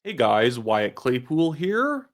Hey guys, Wyatt Claypool here.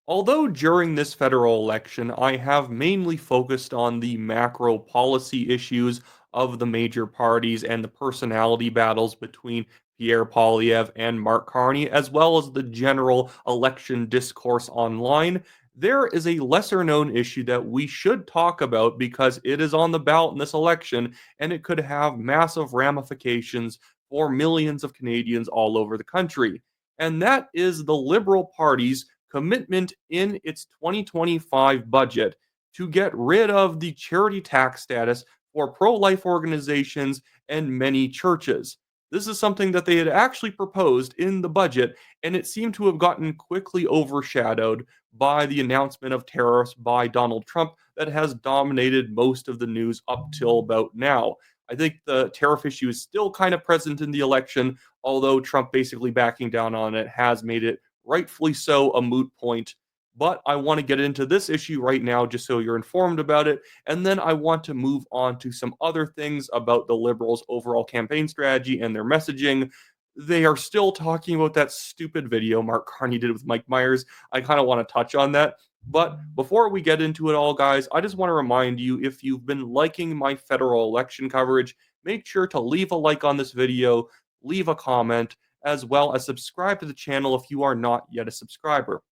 Although during this federal election, I have mainly focused on the macro policy issues of the major parties and the personality battles between Pierre Poilievre and Mark Carney, as well as the general election discourse online, there is a lesser known issue that we should talk about because it is on the ballot in this election and it could have massive ramifications for millions of Canadians all over the country, and that is the Liberal Party's commitment in its 2025 budget to get rid of the charity tax status for pro life organizations and many churches. This is something that they had actually proposed in the budget, and it seemed to have gotten quickly overshadowed by the announcement of tariffs by Donald Trump that has dominated most of the news up till about now. I think the tariff issue is still kind of present in the election, although Trump basically backing down on it has made it rightfully so a moot point. But I want to get into this issue right now just so you're informed about it. And then I want to move on to some other things about the Liberals' overall campaign strategy and their messaging. They are still talking about that stupid video Mark Carney did with Mike Myers. I kind of want to touch on that. But before we get into it all, guys, I just want to remind you, if you've been liking my federal election coverage, make sure to leave a like on this video, leave a comment, as well as subscribe to the channel if you are not yet a subscriber.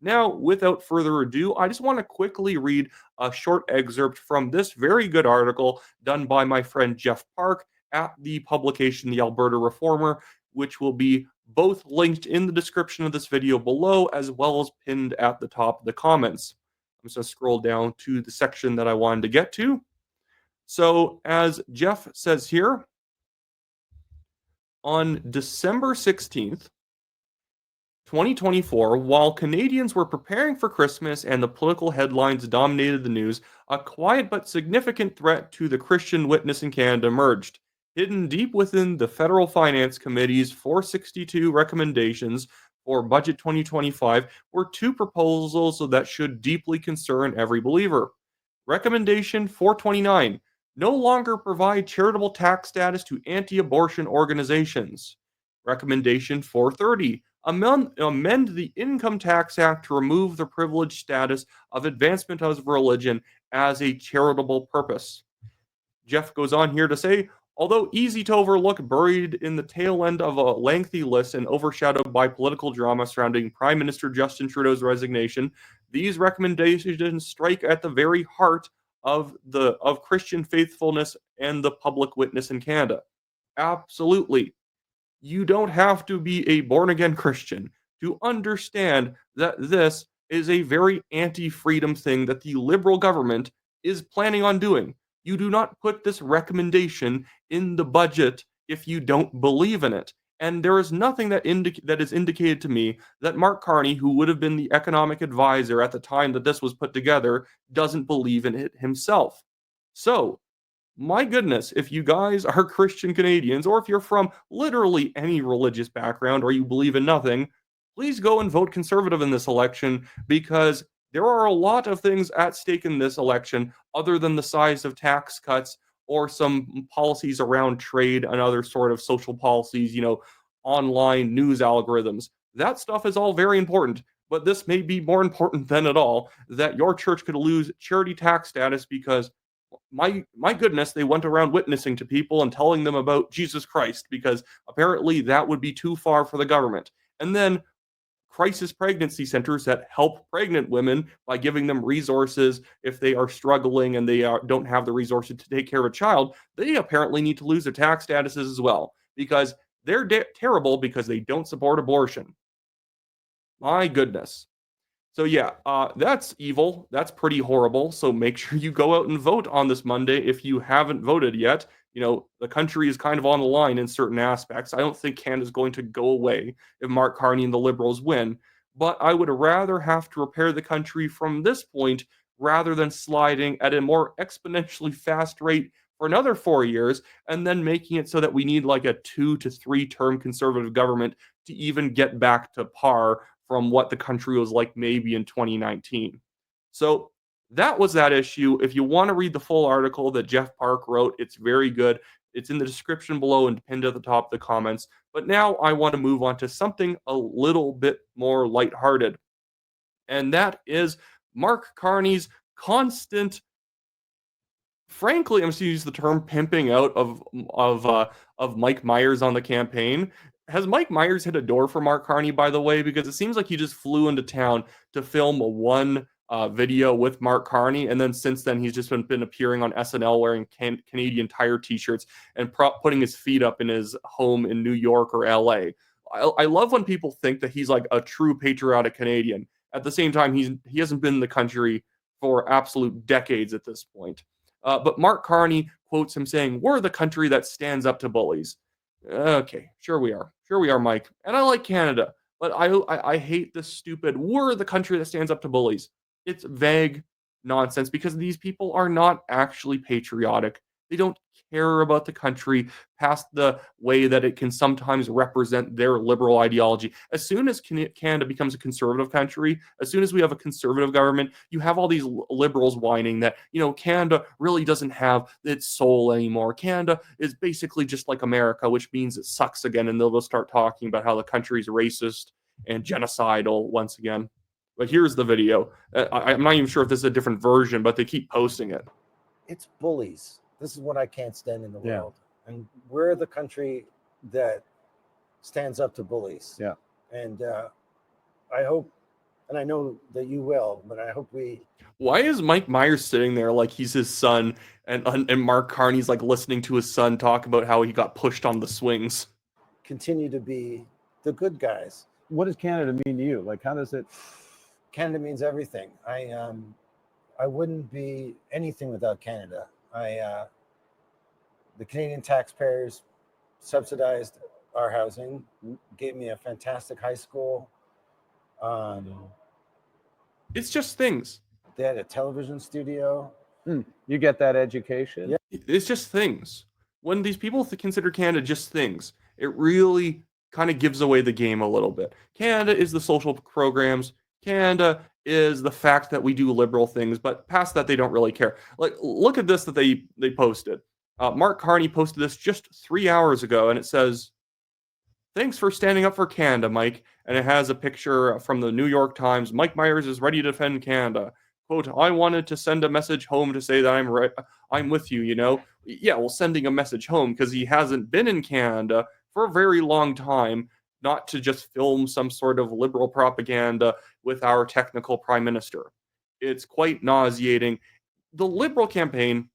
Now, without further ado, I just want to quickly read a short excerpt from this very good article done by my friend Jeff Park at the publication The Alberta Reformer, which will be both linked in the description of this video below, as well as pinned at the top of the comments. I'm just going to scroll down to the section that I wanted to get to. So, as Jeff says here, on December 16th, 2024, while Canadians were preparing for Christmas and the political headlines dominated the news, a quiet but significant threat to the Christian witness in Canada emerged. Hidden deep within the Federal Finance Committee's 462 recommendations for Budget 2025 were two proposals that should deeply concern every believer. Recommendation 429: no longer provide charitable tax status to anti abortion organizations. Recommendation 430: amend the Income Tax Act to remove the privileged status of advancement of religion as a charitable purpose. Jeff goes on here to say, although easy to overlook, buried in the tail end of a lengthy list and overshadowed by political drama surrounding Prime Minister Justin Trudeau's resignation, these recommendations strike at the very heart of Christian faithfulness and the public witness in Canada. Absolutely. You don't have to be a born again Christian to understand that this is a very anti freedom thing that the Liberal government is planning on doing. You do not put this recommendation in the budget if you don't believe in it. And there is nothing that is indicated to me that Mark Carney, who would have been the economic advisor at the time that this was put together, doesn't believe in it himself. So, my goodness, if you guys are Christian Canadians, or if you're from literally any religious background, or you believe in nothing, please go and vote Conservative in this election, because there are a lot of things at stake in this election other than the size of tax cuts or some policies around trade and other sort of social policies, online news algorithms. That stuff is all very important, but this may be more important than it all, that your church could lose charity tax status because my goodness, they went around witnessing to people and telling them about Jesus Christ, because apparently that would be too far for the government. And then crisis pregnancy centers that help pregnant women by giving them resources if they are struggling and don't have the resources to take care of a child, they apparently need to lose their tax statuses as well, because they're terrible because they don't support abortion. My goodness. So yeah, that's evil. That's pretty horrible. So make sure you go out and vote on this Monday if you haven't voted yet. The country is kind of on the line in certain aspects. I don't think Canada's going to go away if Mark Carney and the Liberals win, but I would rather have to repair the country from this point rather than sliding at a more exponentially fast rate for another 4 years and then making it so that we need like a 2 to 3 term conservative government to even get back to par from what the country was like maybe in 2019. So that was that issue. If you want to read the full article that Jeff Park wrote, it's very good. It's in the description below and pinned at the top of the comments. But now I want to move on to something a little bit more lighthearted, and that is Mark Carney's constant, frankly, I'm just gonna use the term pimping out of Mike Myers on the campaign. Has Mike Myers hit a door for Mark Carney, by the way? Because it seems like he just flew into town to film one video with Mark Carney, and then since then he's just been appearing on SNL wearing Canadian Tire T-shirts and putting his feet up in his home in New York or LA. I love when people think that he's like a true patriotic Canadian. At the same time, he hasn't been in the country for absolute decades at this point. But Mark Carney quotes him saying, "We're the country that stands up to bullies." Okay, sure we are. Sure we are, Mike. And I like Canada, but I hate this stupid, "We're the country that stands up to bullies." It's vague nonsense because these people are not actually patriotic. They don't care about the country past the way that it can sometimes represent their liberal ideology. As soon as Canada becomes a conservative country, as soon as we have a conservative government, you have all these liberals whining that, Canada really doesn't have its soul anymore. Canada is basically just like America, which means it sucks again, and they'll start talking about how the country's racist and genocidal once again. But here's the video. I'm not even sure if this is a different version, but they keep posting it. It's bullies. This is what I can't stand in the world. And we're the country that stands up to bullies. Yeah. And I hope, and I know that you will, but I hope Why is Mike Myers sitting there like he's his son, and Mark Carney's like listening to his son talk about how he got pushed on the swings? continue to be the good guys. What does Canada mean to you? Like, how does it? Canada means everything. I wouldn't be anything without Canada. The Canadian taxpayers subsidized our housing, gave me a fantastic high school. It's just things. They had a television studio. You get that education? Yeah. It's just things. When these people consider Canada just things, it really kind of gives away the game a little bit. Canada is the social programs. Canada is the fact that we do liberal things, but past that, they don't really care. Like, look at this that they posted. Mark Carney posted this just 3 hours ago, and it says, "Thanks for standing up for Canada, Mike." And it has a picture from the New York Times. "Mike Myers is ready to defend Canada. Quote, I wanted to send a message home to say that I'm with you, Yeah, well, sending a message home because he hasn't been in Canada for a very long time, not to just film some sort of liberal propaganda with our technical prime minister. It's quite nauseating. The liberal campaign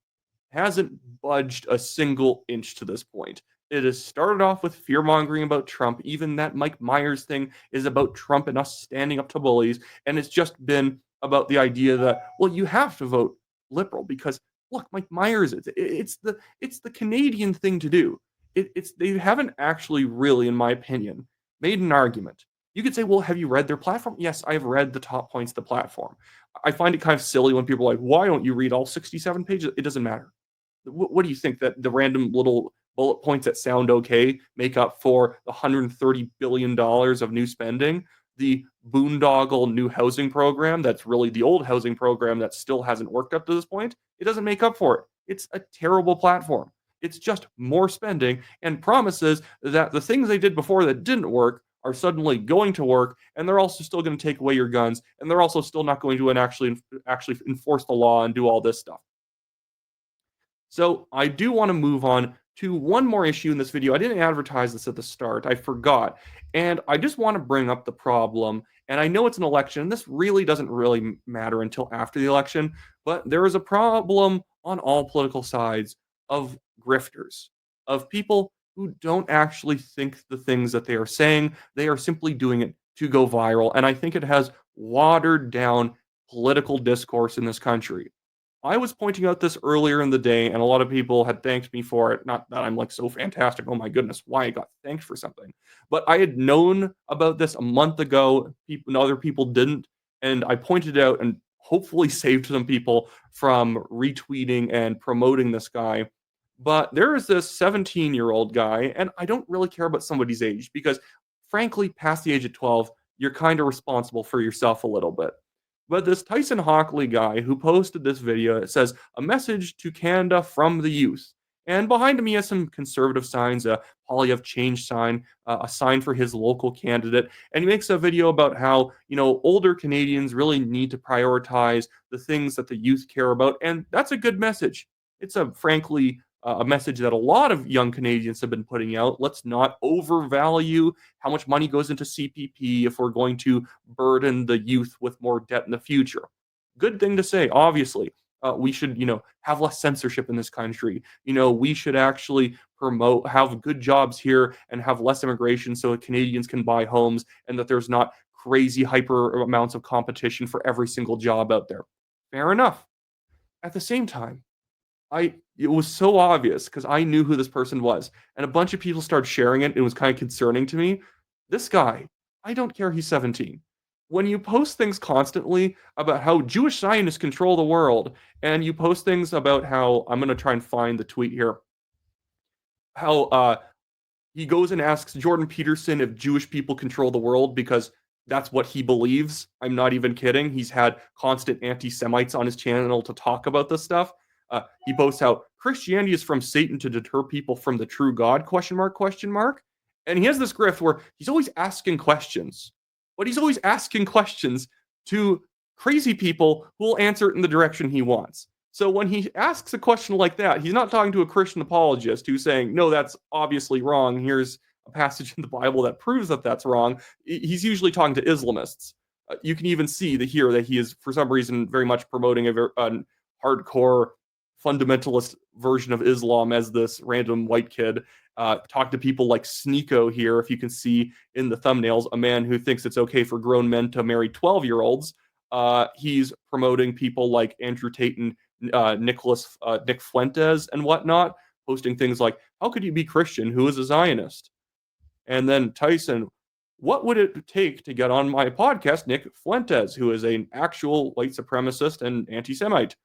hasn't budged a single inch to this point. It has started off with fear-mongering about Trump. Even that Mike Myers thing is about Trump and us standing up to bullies. And it's just been about the idea that, well, you have to vote liberal because, look, Mike Myers, it's the Canadian thing to do. They haven't actually really, in my opinion, made an argument. You could say, well, have you read their platform? Yes, I've read the top points of the platform. I find it kind of silly when people are like, why don't you read all 67 pages? It doesn't matter. What do you think, that the random little bullet points that sound okay make up for the $130 billion of new spending? The boondoggle new housing program, that's really the old housing program that still hasn't worked up to this point, it doesn't make up for it. It's a terrible platform. It's just more spending and promises that the things they did before that didn't work are suddenly going to work, and they're also still going to take away your guns, and they're also still not going to actually enforce the law and do all this stuff. So I do want to move on to one more issue in this video. I didn't advertise this at the start. I forgot. And I just want to bring up the problem. And I know it's an election, and this really doesn't really matter until after the election, but there is a problem on all political sides of grifters, of people who don't actually think the things that they are saying. They are simply doing it to go viral. And I think it has watered down political discourse in this country. I was pointing out this earlier in the day, and a lot of people had thanked me for it. Not that I'm like so fantastic. Oh my goodness, why I got thanked for something. But I had known about this a month ago. Other people didn't. And I pointed out and hopefully saved some people from retweeting and promoting this guy. But there is this 17-year-old guy, and I don't really care about somebody's age because, frankly, past the age of 12, you're kind of responsible for yourself a little bit. But this Tyson Hockley guy who posted this video, it says, "A message to Canada from the youth." And behind him, he has some conservative signs, a Polyev change sign, a sign for his local candidate. And he makes a video about how, older Canadians really need to prioritize the things that the youth care about. And that's a good message. It's frankly, a message that a lot of young Canadians have been putting out. Let's not overvalue how much money goes into CPP if we're going to burden the youth with more debt in the future. Good thing to say, obviously. We should, have less censorship in this country. We should actually have good jobs here and have less immigration so that Canadians can buy homes and that there's not crazy hyper amounts of competition for every single job out there. Fair enough. At the same time, it was so obvious because I knew who this person was, and a bunch of people started sharing it. It was kind of concerning to me. This guy, I don't care he's 17. When you post things constantly about how Jewish Zionists control the world, and you post things about how, I'm going to try and find the tweet here, how he goes and asks Jordan Peterson if Jewish people control the world because that's what he believes. I'm not even kidding. He's had constant anti-Semites on his channel to talk about this stuff. He posts how Christianity is from Satan to deter people from the true God, question mark. And he has this grift where he's always asking questions, but he's always asking questions to crazy people who will answer it in the direction he wants. So when he asks a question like that, he's not talking to a Christian apologist who's saying, no, that's obviously wrong. Here's a passage in the Bible that proves that that's wrong. He's usually talking to Islamists. You can even see here that he is, for some reason, very much promoting a hardcore fundamentalist version of Islam as this random white kid. Talk to people like Sneeko here, if you can see in the thumbnails, a man who thinks it's okay for grown men to marry 12-year-olds. He's promoting people like Andrew Tate and Nick Fuentes and whatnot, posting things like, how could you be Christian? Who is a Zionist? And then Tyson, what would it take to get on my podcast, Nick Fuentes, who is an actual white supremacist and anti-Semite?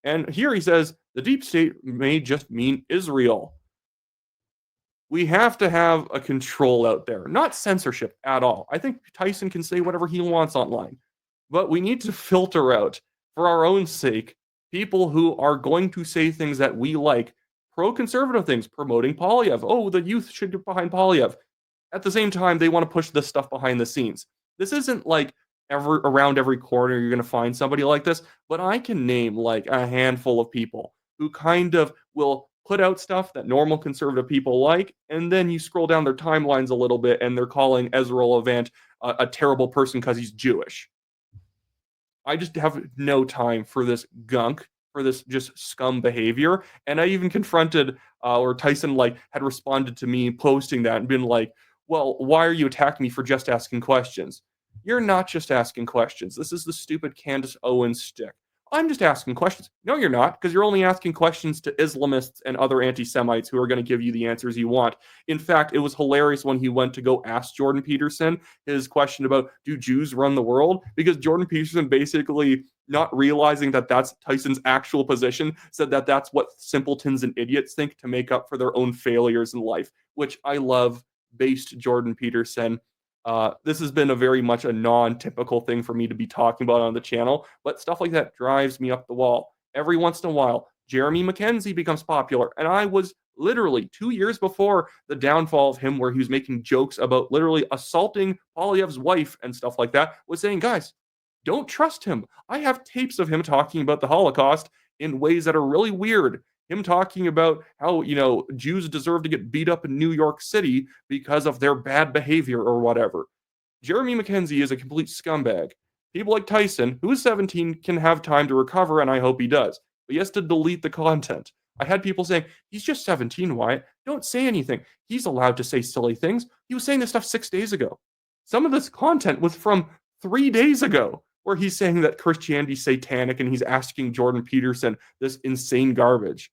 And here he says, the deep state may just mean Israel. We have to have a control out there, not censorship at all. I think Tyson can say whatever he wants online, but we need to filter out, for our own sake, people who are going to say things that we like, pro-conservative things, promoting Polyev. Oh, the youth should get behind Polyev. At the same time, they want to push this stuff behind the scenes. This isn't like around every corner you're going to find somebody like this, but I can name like a handful of people who kind of will put out stuff that normal conservative people like, and then you scroll down their timelines a little bit and they're calling Ezra Levant a terrible person because he's Jewish. I just have no time for this gunk, for this just scum behavior. And I even confronted, or Tyson had responded to me posting that and been like, well, why are you attacking me for just asking questions? You're not just asking questions. This is the stupid Candace Owens stick. I'm just asking questions. No, you're not, because you're only asking questions to Islamists and other anti-Semites who are going to give you the answers you want. In fact, it was hilarious when he went to go ask Jordan Peterson his question about, do Jews run the world? Because Jordan Peterson, basically not realizing that that's Tyson's actual position, said that that's what simpletons and idiots think to make up for their own failures in life, which I love. Based Jordan Peterson. This has been a very much a non-typical thing for me to be talking about on the channel, but stuff like that drives me up the wall. Every once in a while, Jeremy McKenzie becomes popular, and I was literally 2 years before the downfall of him, where he was making jokes about literally assaulting Polyev's wife and stuff like that, was saying, guys, don't trust him. I have tapes of him talking about the Holocaust in ways that are really weird. Him talking about how, Jews deserve to get beat up in New York City because of their bad behavior or whatever. Jeremy McKenzie is a complete scumbag. People like Tyson, who is 17, can have time to recover, and I hope he does. But he has to delete the content. I had people saying, he's just 17, Wyatt. Don't say anything. He's allowed to say silly things. He was saying this stuff 6 days ago. Some of this content was from 3 days ago, where he's saying that Christianity's satanic and he's asking Jordan Peterson this insane garbage.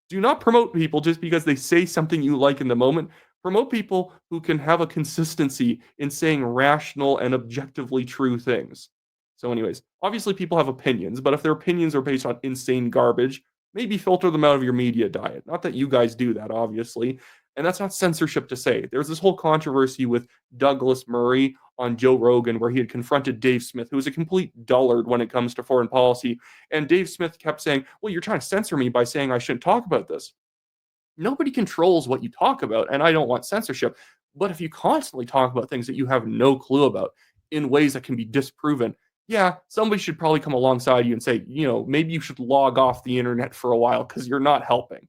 Do not promote people just because they say something you like in the moment. Promote people who can have a consistency in saying rational and objectively true things. So anyways, obviously people have opinions, but if their opinions are based on insane garbage, maybe filter them out of your media diet. Not that you guys do that, obviously. And that's not censorship to say. There's this whole controversy with Douglas Murray on Joe Rogan where he had confronted Dave Smith, who was a complete dullard when it comes to foreign policy. And Dave Smith kept saying, well, you're trying to censor me by saying I shouldn't talk about this. Nobody controls what you talk about, and I don't want censorship. But if you constantly talk about things that you have no clue about in ways that can be disproven, yeah, somebody should probably come alongside you and say, maybe you should log off the internet for a while because you're not helping.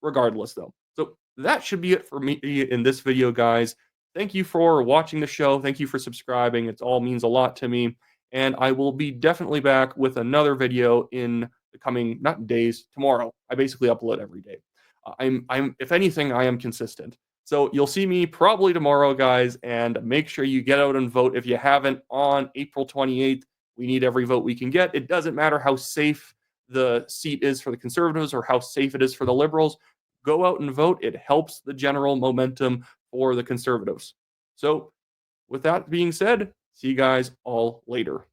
Regardless, though. So that should be it for me in this video, guys. Thank you for watching the show. Thank you for subscribing. It all means a lot to me. And I will be definitely back with another video in the coming, not days, tomorrow. I basically upload every day. If anything, I am consistent. So you'll see me probably tomorrow, guys, and make sure you get out and vote if you haven't on April 28th. We need every vote we can get. It doesn't matter how safe the seat is for the Conservatives or how safe it is for the Liberals. Go out and vote. It helps the general momentum for the Conservatives. So with that being said, see you guys all later.